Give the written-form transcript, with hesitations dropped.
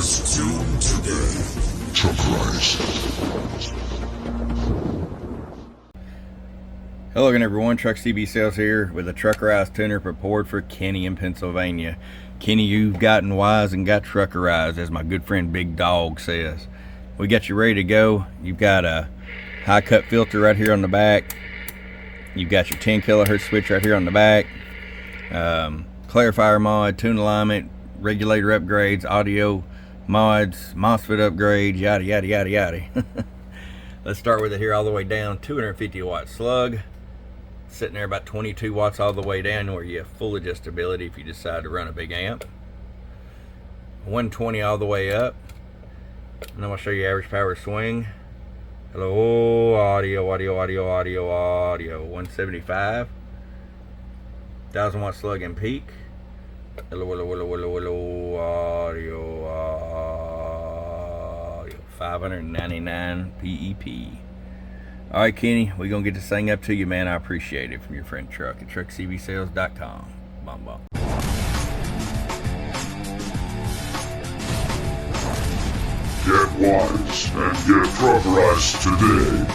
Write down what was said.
Truckerized tune today. Truckerized. Hello again everyone, Truck CB Sales here with a Truckerized tuner prepared for Kenny in Pennsylvania. Kenny, you've gotten wise and got truckerized, as my good friend Big Dog says. We got you ready to go. You've got a high cut filter right here on the back. You've got your 10 kilohertz switch right here on the back. Clarifier mod, tune alignment, regulator upgrades, audio mods, MOSFET upgrades, yada yada yada yada. Let's start with it here all the way down. 250 watt slug, sitting there about 22 watts all the way down, where you have full adjustability if you decide to run a big amp. 120 all the way up, and then I'll show you average power swing. Hello, audio, audio, audio, audio, audio. 175, 1000 watt slug and peak. Hello, hello, hello, hello, hello, audio, audio. 599 PEP. All right, Kenny, we're gonna get this thing up to you, man. I appreciate it. From your friend Truck at truckcbsales.com. Bum bum. Get wise and get truckerized today.